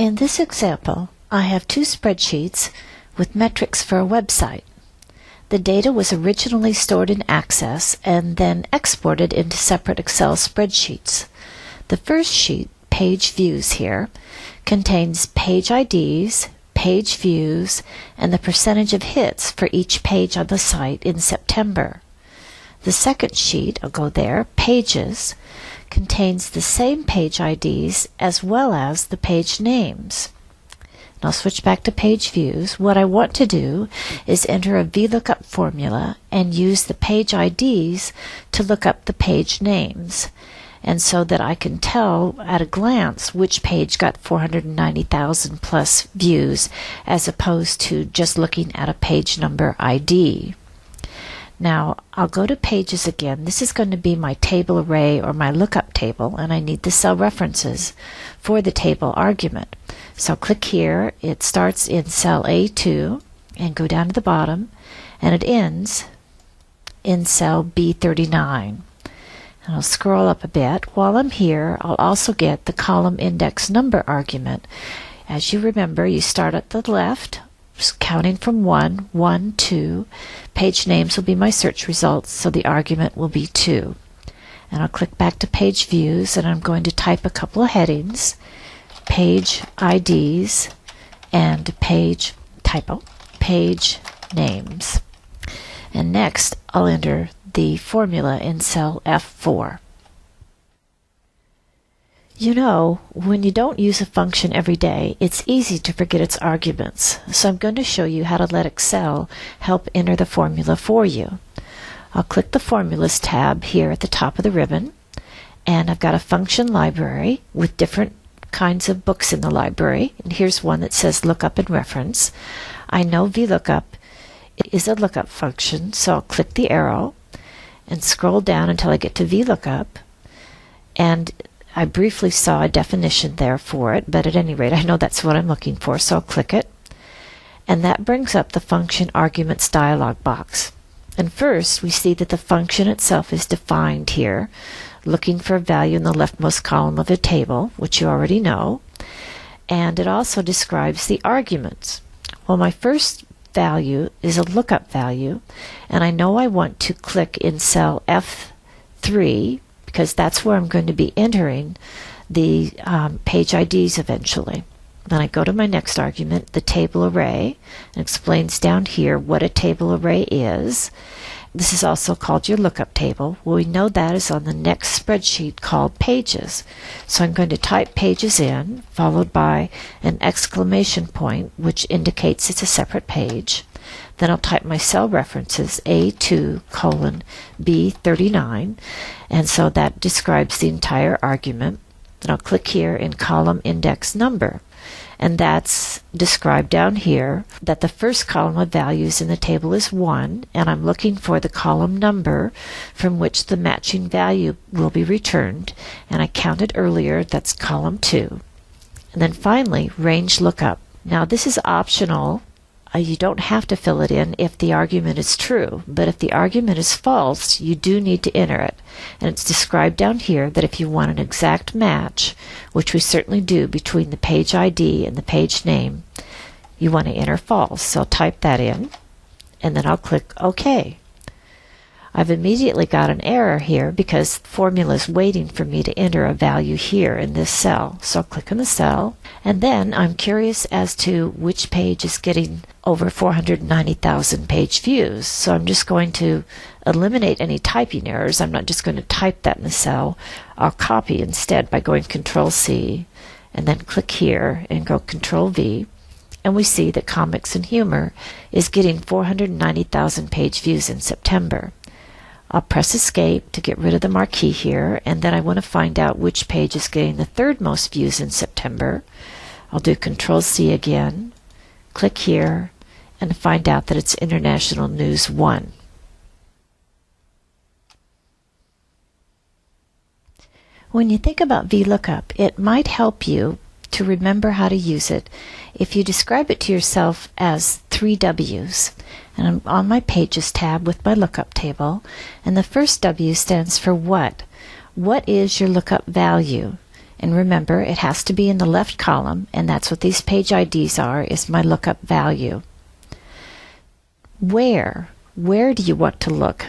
In this example, I have two spreadsheets with metrics for a website. The data was originally stored in Access and then exported into separate Excel spreadsheets. The first sheet, Page Views here, contains page IDs, page views, and the percentage of hits for each page on the site in September. The second sheet, I'll go there, Pages, contains the same page IDs as well as the page names. And I'll switch back to page views. What I want to do is enter a Vlookup formula and use the page IDs to look up the page names, and so that I can tell at a glance which page got 490,000 plus views as opposed to just looking at a page number ID. Now, I'll go to Pages again. This is going to be my table array or my lookup table, and I need the cell references for the table argument. So click here. It starts in cell A2 and go down to the bottom, and it ends in cell B39. And I'll scroll up a bit. While I'm here, I'll also get the column index number argument. As you remember, you start at the left, counting from 1, 1, 2. Page names will be my search results, so the argument will be 2. And I'll click back to page views, and I'm going to type a couple of headings, page IDs, and page names. And next, I'll enter the formula in cell F4. You know, when you don't use a function every day, it's easy to forget its arguments. So I'm going to show you how to let Excel help enter the formula for you. I'll click the Formulas tab here at the top of the ribbon, and I've got a function library with different kinds of books in the library. And here's one that says Lookup and Reference. I know Vlookup is a lookup function, so I'll click the arrow and scroll down until I get to Vlookup, and I briefly saw a definition there for it, but at any rate I know that's what I'm looking for, so I'll click it, and that brings up the function arguments dialog box. And first we see that the function itself is defined here, looking for a value in the leftmost column of a table, which you already know, and it also describes the arguments. Well, my first value is a lookup value, and I know I want to click in cell F3 because that's where I'm going to be entering the page IDs eventually. Then I go to my next argument, the table array, and explains down here what a table array is. This is also called your lookup table. Well, we know that is on the next spreadsheet called Pages. So I'm going to type Pages in, followed by an exclamation point, which indicates it's a separate page. Then I'll type my cell references, A2 colon B39, and so that describes the entire argument. Then I'll click here in column index number, and that's described down here that the first column of values in the table is 1, and I'm looking for the column number from which the matching value will be returned, and I counted earlier, that's column 2. And then finally, range lookup. Now this is optional. You don't have to fill it in if the argument is true, but if the argument is false, you do need to enter it. And it's described down here that if you want an exact match, which we certainly do between the page ID and the page name, you want to enter false. So I'll type that in, and then I'll click OK. I've immediately got an error here because the formula is waiting for me to enter a value here in this cell. So I'll click on the cell, and then I'm curious as to which page is getting over 490,000 page views. So I'm just going to eliminate any typing errors. I'm not just going to type that in the cell. I'll copy instead by going Control-C and then click here and go Control-V. And we see that Comics and Humor is getting 490,000 page views in September. I'll press Escape to get rid of the marquee here, and then I want to find out which page is getting the third most views in September. I'll do Control-C again, click here, and find out that it's International News 1. When you think about Vlookup, it might help you to remember how to use it if you describe it to yourself as 3 W's. And I'm on my Pages tab with my lookup table, and the first W stands for what. What is your lookup value? And remember, it has to be in the left column, and that's what these page IDs are, is my lookup value. Where do you want to look?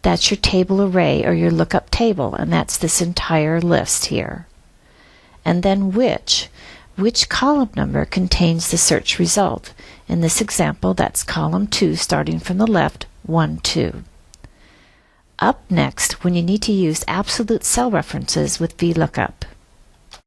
That's your table array or your lookup table, and that's this entire list here. And then which column number contains the search result? In this example, that's column 2, starting from the left, 1, 2. Up next, when you need to use absolute cell references with Vlookup.